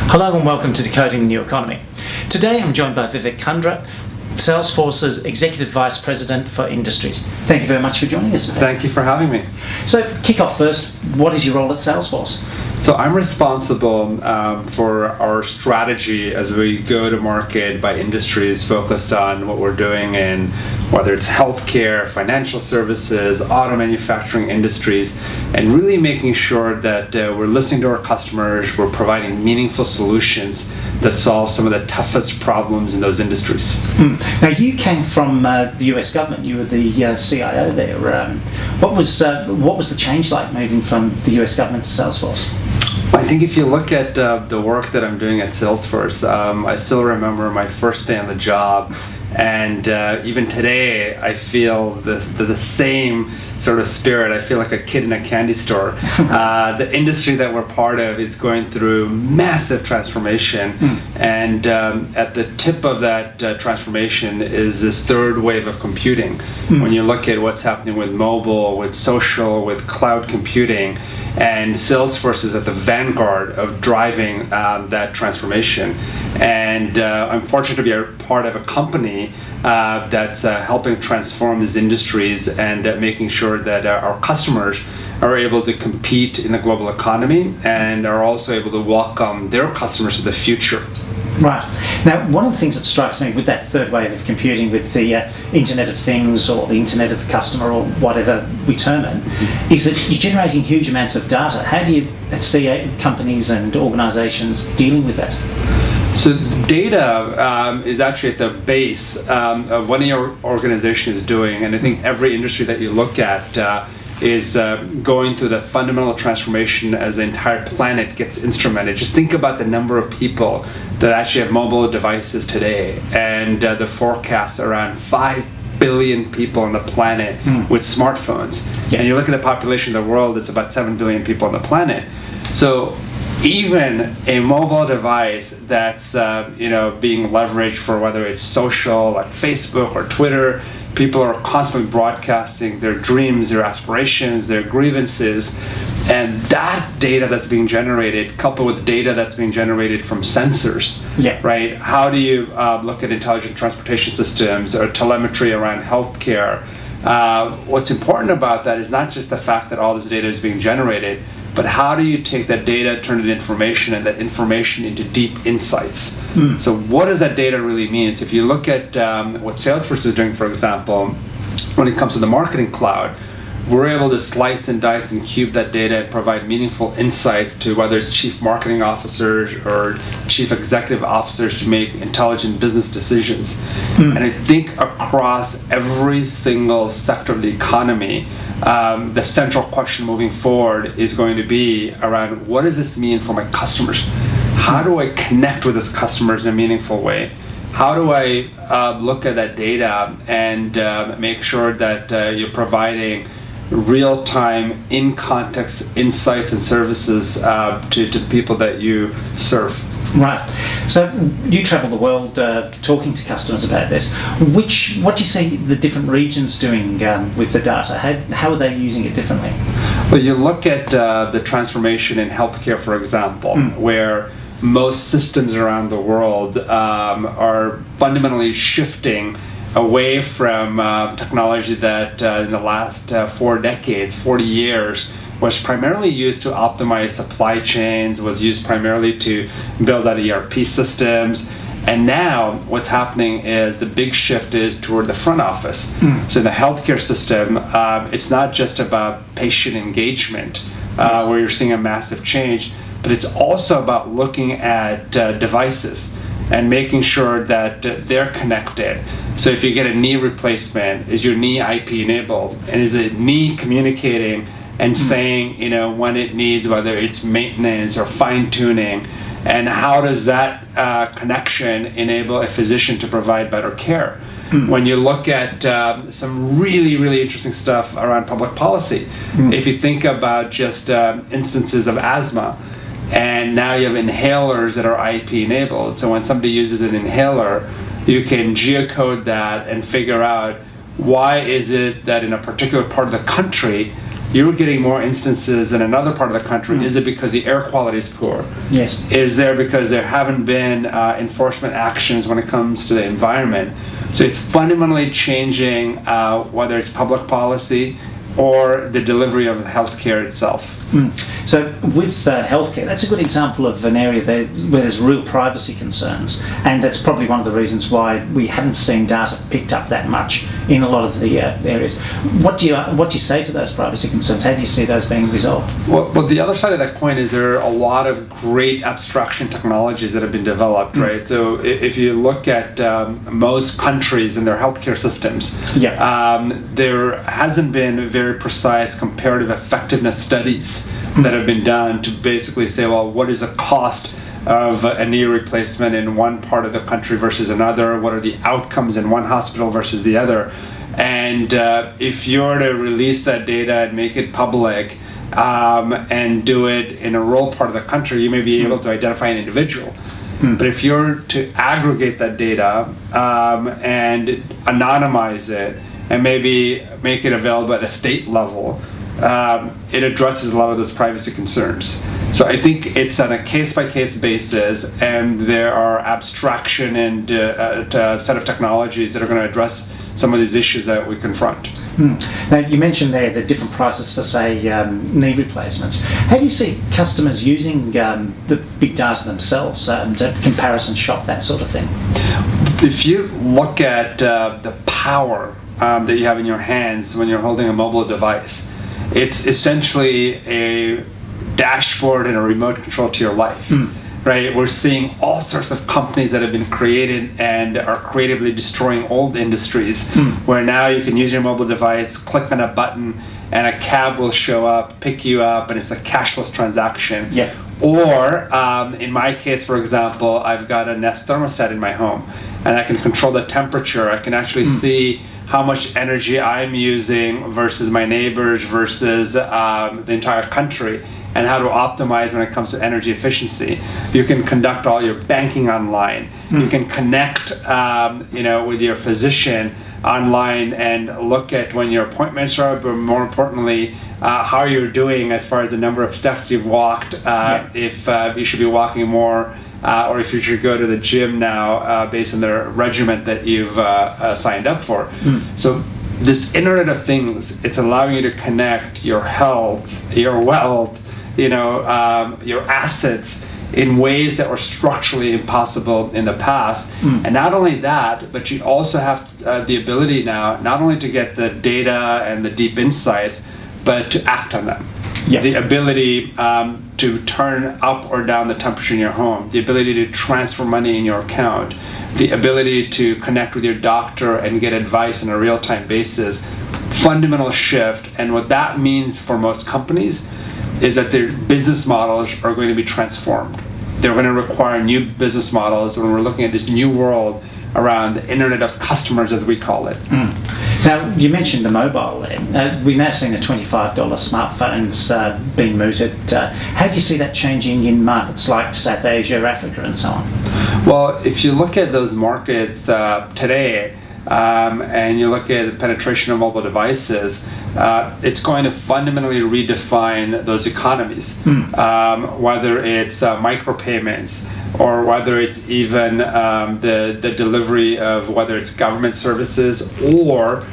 Hello and welcome to Decoding the New Economy. Today I'm joined by Vivek, Kundra, Salesforce's Executive Vice President for Industries. Thank you very much for joining us, Vivek. Thank you for having me. So, kick off first, what is your role at Salesforce? So I'm responsible for our strategy as we go to market by industries, focused on what we're doing in whether it's healthcare, financial services, auto manufacturing industries, and really making sure that we're listening to our customers, we're providing meaningful solutions that solve some of the toughest problems in those industries. Now, you came from the US government. You were the CIO there. What was the change like moving from the US government to Salesforce? I think if you look at the work that I'm doing at Salesforce, I still remember my first day on the job, and even today I feel the same sort of spirit. I feel like a kid in a candy store. The industry that we're part of is going through massive transformation, and at the tip of that transformation is this third wave of computing. When you look at what's happening with mobile, with social, with cloud computing, and Salesforce is at the vanguard of driving that transformation. And I'm fortunate to be a part of a company that's helping transform these industries and making sure that our customers are able to compete in the global economy and are also able to welcome their customers to the future. Right. Now, one of the things that strikes me with that third wave of computing, with the Internet of Things or the Internet of the Customer or whatever we term it, is that you're generating huge amounts of data. How do you see companies and organisations dealing with that? So data is actually at the base of what your organization is doing, and I think every industry that you look at is going through the fundamental transformation as the entire planet gets instrumented. Just think about the number of people that actually have mobile devices today, and the forecast around 5 billion people on the planet with smartphones. Yeah. And you look at the population of the world, it's about 7 billion people on the planet. So even a mobile device that's being leveraged for whether it's social like Facebook or Twitter, people are constantly broadcasting their dreams, their aspirations, their grievances, and that data that's being generated, coupled with data that's being generated from sensors, right? How do you look at intelligent transportation systems or telemetry around healthcare? What's important about that is not just the fact that all this data is being generated, but how do you take that data, turn it into information, and that information into deep insights? So what does that data really mean? So if you look at what Salesforce is doing, for example, when it comes to the Marketing Cloud, we're able to slice and dice and cube that data and provide meaningful insights to whether it's chief marketing officers or chief executive officers to make intelligent business decisions. And I think across every single sector of the economy, the central question moving forward is going to be around, what does this mean for my customers? How do I connect with those customers in a meaningful way? How do I look at that data and make sure that you're providing real-time, in-context insights and services to the people that you serve? Right. So you travel the world talking to customers about this. What do you see the different regions doing with the data? How are they using it differently? Well, you look at the transformation in healthcare, for example, where most systems around the world are fundamentally shifting away from technology that in the last 4 decades, 40 years, was primarily used to optimize supply chains, was used primarily to build out ERP systems. And now what's happening is the big shift is toward the front office. So in the healthcare system, it's not just about patient engagement, where you're seeing a massive change, but it's also about looking at devices and making sure that they're connected. So if you get a knee replacement, is your knee IP enabled? And is the knee communicating and saying, when it needs, whether it's maintenance or fine tuning? And how does that connection enable a physician to provide better care? When you look at some really, really interesting stuff around public policy, if you think about just instances of asthma, and now you have inhalers that are IP enabled. So when somebody uses an inhaler, you can geocode that and figure out why is it that in a particular part of the country you're getting more instances in another part of the country. Is it because the air quality is poor? Yes. Is there because there haven't been enforcement actions when it comes to the environment? So it's fundamentally changing whether it's public policy or the delivery of healthcare itself. So with healthcare, that's a good example of an area there where there's real privacy concerns, and that's probably one of the reasons why we haven't seen data picked up that much in a lot of the areas. What do you say to those privacy concerns? How do you see those being resolved? Well, the other side of that coin is there are a lot of great abstraction technologies that have been developed, right? So if you look at most countries and their healthcare systems, there hasn't been very precise comparative effectiveness studies that have been done to basically say, well, what is the cost of a knee replacement in one part of the country versus another? What are the outcomes in one hospital versus the other? And if you're to release that data and make it public and do it in a rural part of the country, you may be able to identify an individual. But if you're to aggregate that data and anonymize it and maybe make it available at a state level, it addresses a lot of those privacy concerns. So I think it's on a case-by-case basis, and there are abstraction and a set of technologies that are going to address some of these issues that we confront. Now, you mentioned there the different prices for, say, knee replacements. How do you see customers using the big data themselves to comparison shop, that sort of thing? If you look at the power that you have in your hands when you're holding a mobile device, it's essentially a dashboard and a remote control to your life, right? We're seeing all sorts of companies that have been created and are creatively destroying old industries, where now you can use your mobile device, click on a button, and a cab will show up, pick you up, and it's a cashless transaction. Yeah. Or, in my case, for example, I've got a Nest thermostat in my home, and I can control the temperature. I can actually see how much energy I'm using versus my neighbors versus the entire country, and how to optimize when it comes to energy efficiency. You can conduct all your banking online. You can connect with your physician online and look at when your appointments are, but more importantly, how you're doing as far as the number of steps you've walked, if you should be walking more, or if you should go to the gym now based on the regimen that you've signed up for. So this Internet of Things, it's allowing you to connect your health, your wealth, your assets in ways that were structurally impossible in the past. And not only that, but you also have the ability now not only to get the data and the deep insights, but to act on them. The ability to turn up or down the temperature in your home, the ability to transfer money in your account, the ability to connect with your doctor and get advice on a real-time basis. Fundamental shift. And what that means for most companies is that their business models are going to be transformed. They're going to require new business models when we're looking at this new world around the Internet of Customers, as we call it. Now, you mentioned the mobile there. We've now seen the $25 smartphones being mooted. How do you see that changing in markets like South Asia, Africa, and so on? Well, if you look at those markets today, and you look at the penetration of mobile devices, it's going to fundamentally redefine those economies, whether it's micropayments or whether it's even the delivery of whether it's government services or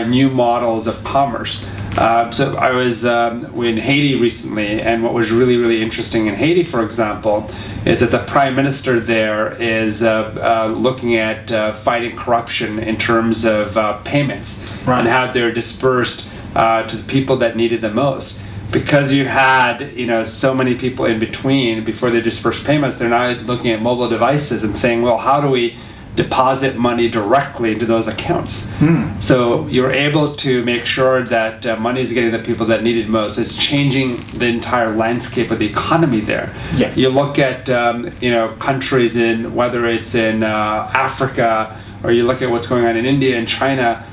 new models of commerce. So I was in Haiti recently, and what was really, really interesting in Haiti, for example, is that the prime minister there is looking at fighting corruption in terms of payments and how they're dispersed to the people that needed the most. Because you had so many people in between before they dispersed payments, they're now looking at mobile devices and saying, well, how do we deposit money directly into those accounts? So you're able to make sure that money is getting the people that need it most. It's changing the entire landscape of the economy there. You look at countries in, whether it's in Africa, or you look at what's going on in India and China,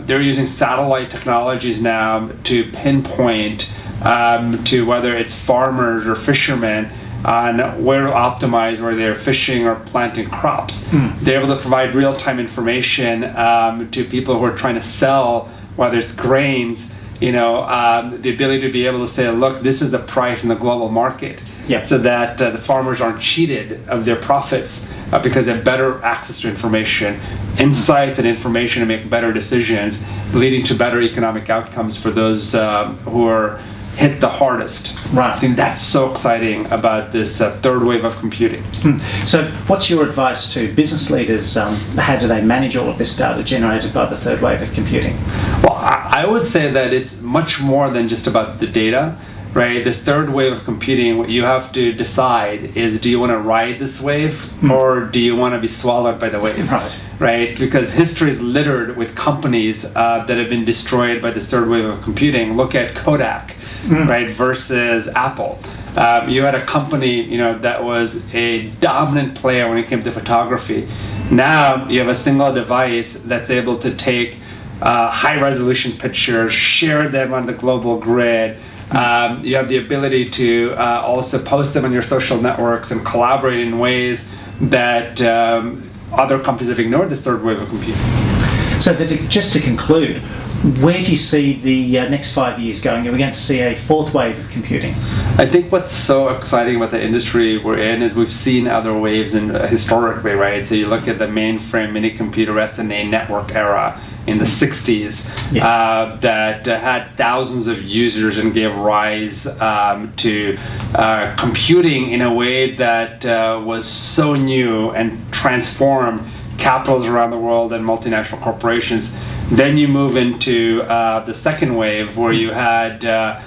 they're using satellite technologies now to pinpoint to whether it's farmers or fishermen on where to optimize where they're fishing or planting crops. They're able to provide real-time information to people who are trying to sell, whether it's grains, the ability to be able to say, look, this is the price in the global market. Yep. So that the farmers aren't cheated of their profits because they have better access to information, insights and information to make better decisions, leading to better economic outcomes for those who are hit the hardest. Right. I think that's so exciting about this third wave of computing. So what's your advice to business leaders? How do they manage all of this data generated by the third wave of computing? Well, I would say that it's much more than just about the data. Right, this third wave of computing, what you have to decide is, do you want to ride this wave or do you want to be swallowed by the wave? Right, because history is littered with companies that have been destroyed by this third wave of computing. Look at Kodak, right, versus Apple. You had a company, that was a dominant player when it came to photography. Now you have a single device that's able to take high-resolution pictures, share them on the global grid. You have the ability to also post them on your social networks and collaborate in ways that other companies have ignored this third wave of computing. So Vivek, just to conclude, where do you see the next 5 years going? Are we going to see a fourth wave of computing? I think what's so exciting about the industry we're in is we've seen other waves historically, right? So you look at the mainframe mini computer SNA network era in the 60s that had thousands of users and gave rise to computing in a way that was so new and transformed capitals around the world and multinational corporations. Then you move into the second wave where you had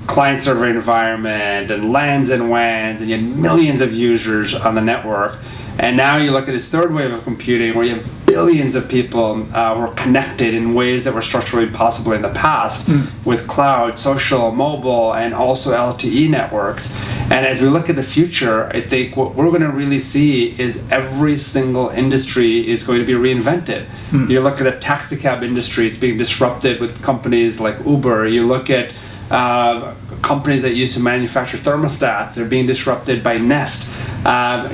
client-server environment and LANs and WANs, and you had millions of users on the network. And now you look at this third wave of computing where you have billions of people who are connected in ways that were structurally impossible in the past with cloud, social, mobile, and also LTE networks. And as we look at the future, I think what we're going to really see is every single industry is going to be reinvented. You look at the taxi cab industry, it's being disrupted with companies like Uber. You look at companies that used to manufacture thermostats, they're being disrupted by Nest.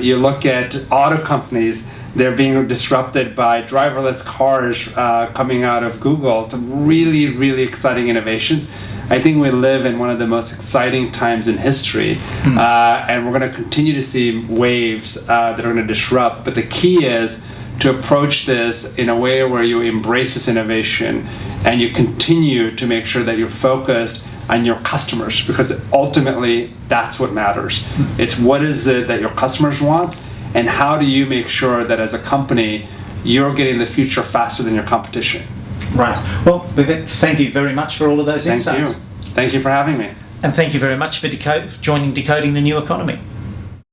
You look at auto companies, they're being disrupted by driverless cars coming out of Google. Some really, really exciting innovations. I think we live in one of the most exciting times in history, and we're going to continue to see waves that are going to disrupt. But the key is to approach this in a way where you embrace this innovation and you continue to make sure that you're focused on your customers, because ultimately that's what matters. It's what is it that your customers want, and how do you make sure that as a company you're getting the future faster than your competition. Right. Well, Vivek, thank you very much for all of those insights. Thank you for having me. And thank you very much for joining Decoding the New Economy.